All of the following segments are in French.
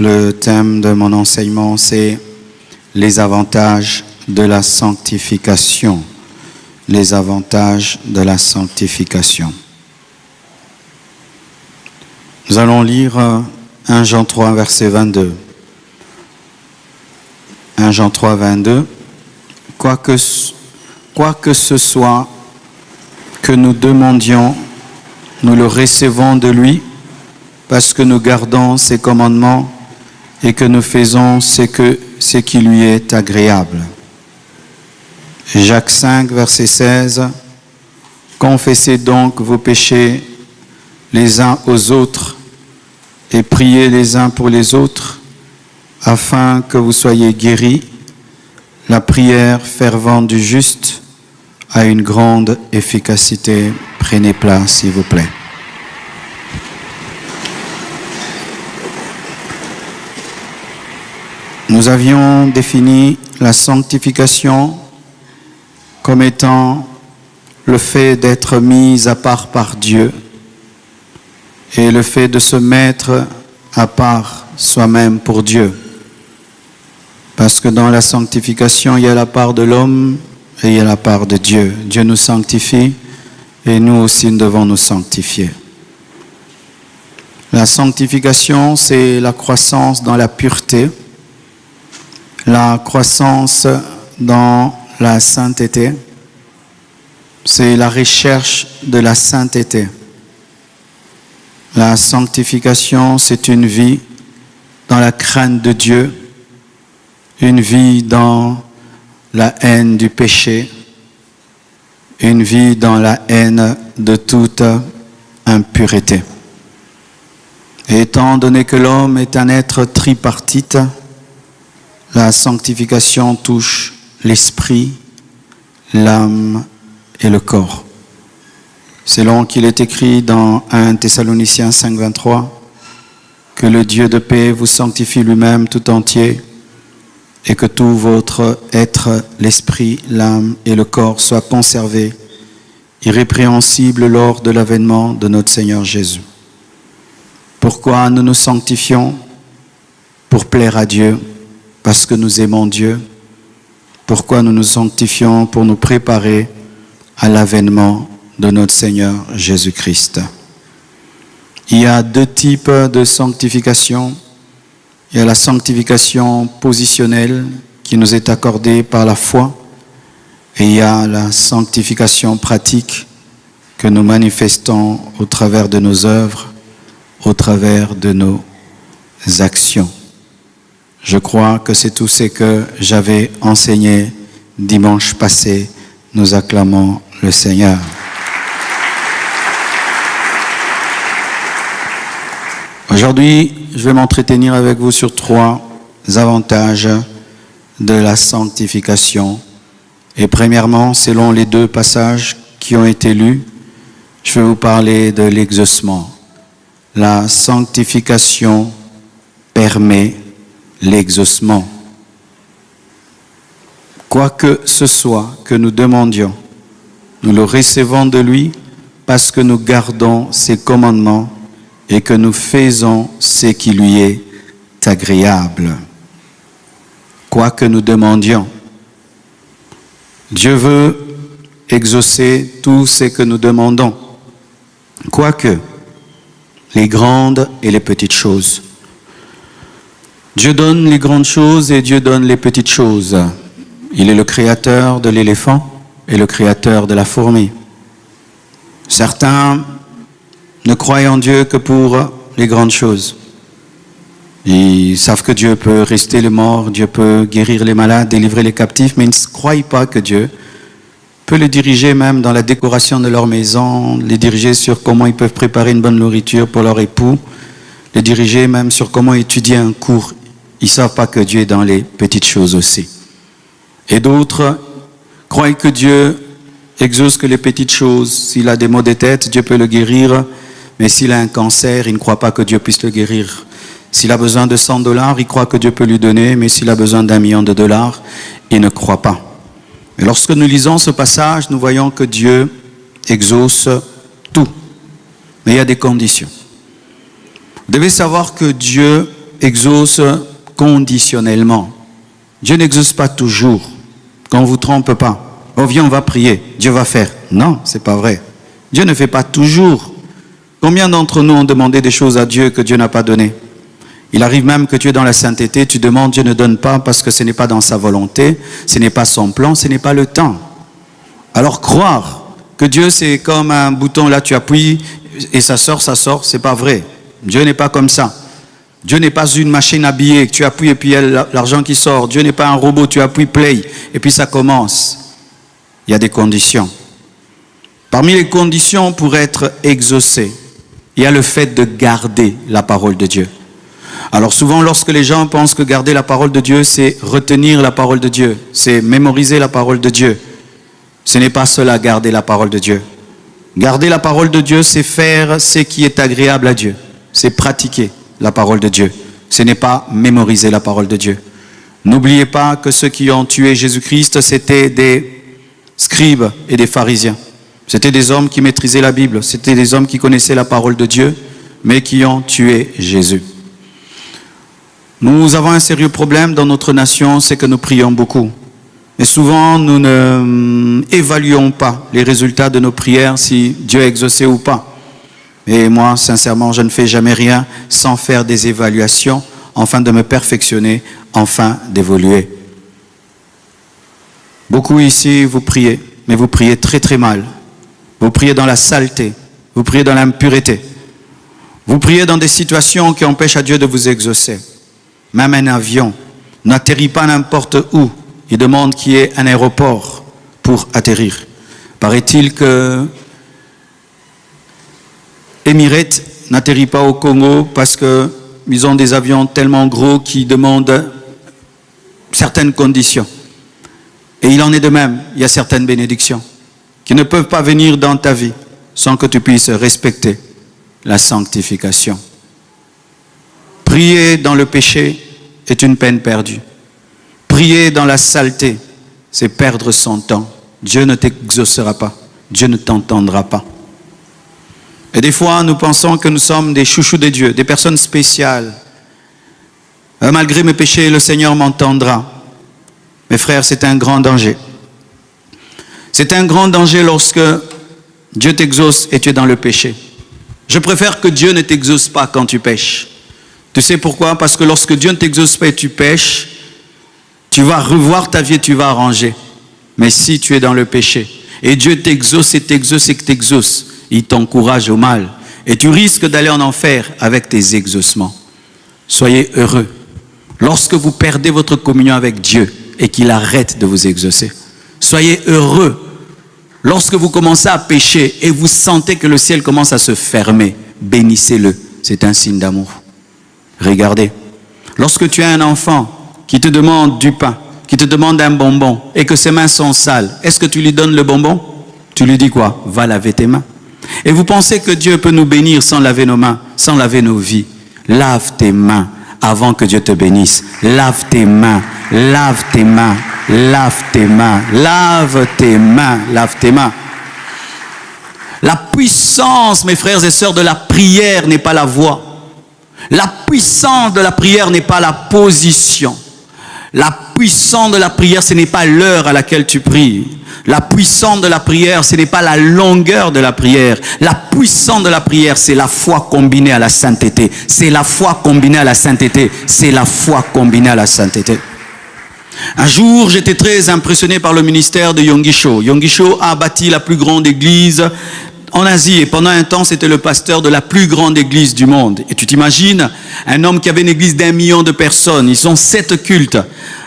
Le thème de mon enseignement, c'est les avantages de la sanctification. Les avantages de la sanctification. Nous allons lire 1 Jean 3, verset 22. 1 Jean 3, 22. Quoi que ce soit que nous demandions, nous le recevons de lui, parce que nous gardons ses commandements et que nous faisons ce qui lui est agréable. Jacques 5, verset 16. Confessez donc vos péchés les uns aux autres et priez les uns pour les autres, afin que vous soyez guéris. La prière fervente du juste a une grande efficacité. Prenez place, s'il vous plaît. Nous avions défini la sanctification comme étant le fait d'être mis à part par Dieu et le fait de se mettre à part soi-même pour Dieu. Parce que dans la sanctification, il y a la part de l'homme et il y a la part de Dieu. Dieu nous sanctifie et nous aussi nous devons nous sanctifier. La sanctification, c'est la croissance dans la pureté, la croissance dans la sainteté, c'est la recherche de la sainteté. La sanctification, c'est une vie dans la crainte de Dieu, une vie dans la haine du péché, une vie dans la haine de toute impureté. Et étant donné que l'homme est un être tripartite, la sanctification touche l'esprit, l'âme et le corps. Selon qu'il est écrit dans 1 Thessaloniciens 5, 23, que le Dieu de paix vous sanctifie lui-même tout entier et que tout votre être, l'esprit, l'âme et le corps soient conservés, irrépréhensibles lors de l'avènement de notre Seigneur Jésus. Pourquoi nous nous sanctifions? Pour plaire à Dieu, parce que nous aimons Dieu. Pourquoi nous nous sanctifions? Pour nous préparer à l'avènement de notre Seigneur Jésus-Christ. Il y a deux types de sanctification. Il y a la sanctification positionnelle qui nous est accordée par la foi et il y a la sanctification pratique que nous manifestons au travers de nos œuvres, au travers de nos actions. Je crois que c'est tout ce que j'avais enseigné dimanche passé. Nous acclamons le Seigneur. Aujourd'hui, je vais m'entretenir avec vous sur 3 avantages de la sanctification. Et premièrement, selon les 2 passages qui ont été lus, je vais vous parler de l'exaucement. La sanctification permet l'exaucement. Quoi que ce soit que nous demandions, nous le recevons de lui parce que nous gardons ses commandements et que nous faisons ce qui lui est agréable. Quoi que nous demandions, Dieu veut exaucer tout ce que nous demandons, quoique les grandes et les petites choses. Dieu donne les grandes choses et Dieu donne les petites choses. Il est le créateur de l'éléphant et le créateur de la fourmi. Certains ne croient en Dieu que pour les grandes choses. Ils savent que Dieu peut rester les morts, Dieu peut guérir les malades, délivrer les captifs, mais ils ne croient pas que Dieu peut les diriger même dans la décoration de leur maison, les diriger sur comment ils peuvent préparer une bonne nourriture pour leur époux, les diriger même sur comment étudier un cours. Ils ne savent pas que Dieu est dans les petites choses aussi. Et d'autres croient que Dieu exauce que les petites choses. S'il a des maux de tête, Dieu peut le guérir, mais s'il a un cancer, il ne croit pas que Dieu puisse le guérir. S'il a besoin de $100, il croit que Dieu peut lui donner, mais s'il a besoin d'1 million de dollars, il ne croit pas. Et lorsque nous lisons ce passage, nous voyons que Dieu exauce tout. Mais il y a des conditions. Vous devez savoir que Dieu exauce conditionnellement. Dieu n'exauce pas toujours. Qu'on ne vous trompe pas. Oh, viens, on va prier. Dieu va faire. Non, c'est pas vrai. Dieu ne fait pas toujours. Combien d'entre nous ont demandé des choses à Dieu que Dieu n'a pas données? Il arrive même que tu es dans la sainteté, tu demandes, Dieu ne donne pas parce que ce n'est pas dans sa volonté, ce n'est pas son plan, ce n'est pas le temps. Alors croire que Dieu c'est comme un bouton, là tu appuies et ça sort, c'est pas vrai. Dieu n'est pas comme ça. Dieu n'est pas une machine à billets, tu appuies et puis il y a l'argent qui sort. Dieu n'est pas un robot, tu appuies play et puis ça commence. Il y a des conditions. Parmi les conditions pour être exaucé, il y a le fait de garder la parole de Dieu. Alors souvent, lorsque les gens pensent que garder la parole de Dieu, c'est retenir la parole de Dieu, c'est mémoriser la parole de Dieu. Ce n'est pas cela, garder la parole de Dieu. Garder la parole de Dieu, c'est faire ce qui est agréable à Dieu. C'est pratiquer la parole de Dieu. Ce n'est pas mémoriser la parole de Dieu. N'oubliez pas que ceux qui ont tué Jésus-Christ, c'était des scribes et des pharisiens. C'était des hommes qui maîtrisaient la Bible. C'était des hommes qui connaissaient la parole de Dieu, mais qui ont tué Jésus. Nous avons un sérieux problème dans notre nation, c'est que nous prions beaucoup. Et souvent, nous ne évaluons pas les résultats de nos prières, si Dieu a exaucé ou pas. Et moi, sincèrement, je ne fais jamais rien sans faire des évaluations, afin de me perfectionner, afin d'évoluer. Beaucoup ici, vous priez, mais vous priez très très mal. Vous priez dans la saleté, vous priez dans l'impureté. Vous priez dans des situations qui empêchent à Dieu de vous exaucer. Même un avion n'atterrit pas n'importe où. Il demande qu'il y ait un aéroport pour atterrir. Paraît-il que Emirates n'atterrit pas au Congo parce qu'ils ont des avions tellement gros qui demandent certaines conditions. Et il en est de même, il y a certaines bénédictions qui ne peuvent pas venir dans ta vie sans que tu puisses respecter la sanctification. Prier dans le péché est une peine perdue. Prier dans la saleté, c'est perdre son temps. Dieu ne t'exaucera pas. Dieu ne t'entendra pas. Et des fois, nous pensons que nous sommes des chouchous de Dieu, des personnes spéciales. Malgré mes péchés, le Seigneur m'entendra. Mes frères, c'est un grand danger. C'est un grand danger lorsque Dieu t'exauce et tu es dans le péché. Je préfère que Dieu ne t'exauce pas quand tu pêches. Tu sais pourquoi? Parce que lorsque Dieu ne t'exauce pas et tu pêches, tu vas revoir ta vie et tu vas arranger. Mais si tu es dans le péché, et Dieu t'exauce et t'exauce et t'exauce, il t'encourage au mal. Et tu risques d'aller en enfer avec tes exaucements. Soyez heureux. Lorsque vous perdez votre communion avec Dieu et qu'il arrête de vous exaucer, soyez heureux. Lorsque vous commencez à pécher et vous sentez que le ciel commence à se fermer, bénissez-le. C'est un signe d'amour. Regardez, lorsque tu as un enfant qui te demande du pain, qui te demande un bonbon et que ses mains sont sales, est-ce que tu lui donnes le bonbon? Tu lui dis quoi? Va laver tes mains. Et vous pensez que Dieu peut nous bénir sans laver nos mains, sans laver nos vies? Lave tes mains avant que Dieu te bénisse. Lave tes mains, lave tes mains, lave tes mains, lave tes mains, lave tes mains. La puissance, mes frères et sœurs, de la prière n'est pas la voix. La puissance de la prière n'est pas la position. La puissance de la prière, ce n'est pas l'heure à laquelle tu pries. La puissance de la prière, ce n'est pas la longueur de la prière. La puissance de la prière, c'est la foi combinée à la sainteté. C'est la foi combinée à la sainteté. C'est la foi combinée à la sainteté. Un jour, j'étais très impressionné par le ministère de Yonggi Cho. Yonggi Cho a bâti la plus grande église en Asie, et pendant un temps, c'était le pasteur de la plus grande église du monde. Et tu t'imagines, un homme qui avait une église d'1 million de personnes, ils ont 7 cultes.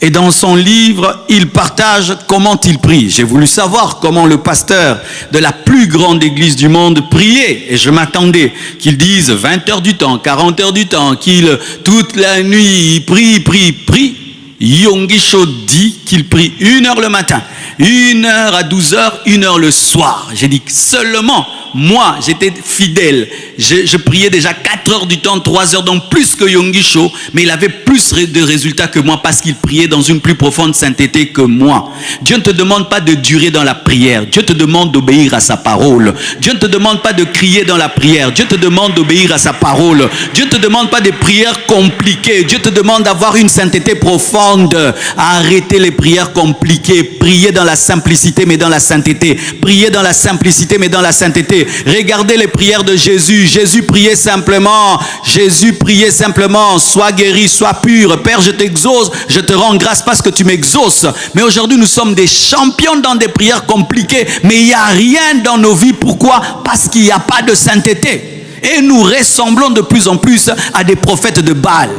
Et dans son livre, il partage comment il prie. J'ai voulu savoir comment le pasteur de la plus grande église du monde priait. Et je m'attendais qu'il dise 20 heures du temps, 40 heures du temps, qu'il toute la nuit, il prie. Yonggi Cho dit qu'il prie 1 heure le matin, 1 heure à 12 heures, 1 heure le soir. J'ai dit seulement, moi, j'étais fidèle. Je priais déjà 4 heures du temps, 3 heures, donc plus que Yonggi Cho, mais il avait plus de résultats que moi parce qu'il priait dans une plus profonde sainteté que moi. Dieu ne te demande pas de durer dans la prière. Dieu te demande d'obéir à sa parole. Dieu ne te demande pas de crier dans la prière. Dieu te demande d'obéir à sa parole. Dieu ne te demande pas des prières compliquées. Dieu te demande d'avoir une sainteté profonde. Arrêtez les prières compliquées. Priez dans la simplicité mais dans la sainteté. Priez dans la simplicité mais dans la sainteté. Regardez les prières de Jésus. Jésus priait simplement. Jésus priait simplement. Sois guéri, sois pur. Père, je t'exauce. Je te rends grâce parce que tu m'exauces. Mais aujourd'hui, nous sommes des champions dans des prières compliquées. Mais il n'y a rien dans nos vies. Pourquoi? Parce qu'il n'y a pas de sainteté. Et nous ressemblons de plus en plus à des prophètes de Baal.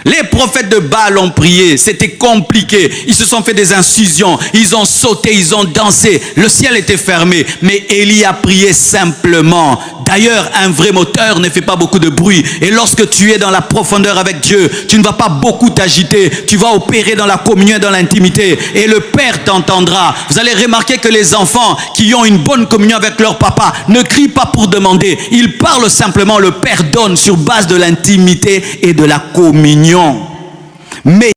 Les prophètes de Baal ont prié, c'était compliqué. Ils se sont fait des incisions, ils ont sauté, ils ont dansé. Le ciel était fermé, mais Élie a prié simplement. D'ailleurs, un vrai moteur ne fait pas beaucoup de bruit. Et lorsque tu es dans la profondeur avec Dieu, tu ne vas pas beaucoup t'agiter. Tu vas opérer dans la communion, dans l'intimité. Et le Père t'entendra. Vous allez remarquer que les enfants qui ont une bonne communion avec leur papa ne crient pas pour demander. Ils parlent simplement, le Père donne sur base de l'intimité et de la communion. Mais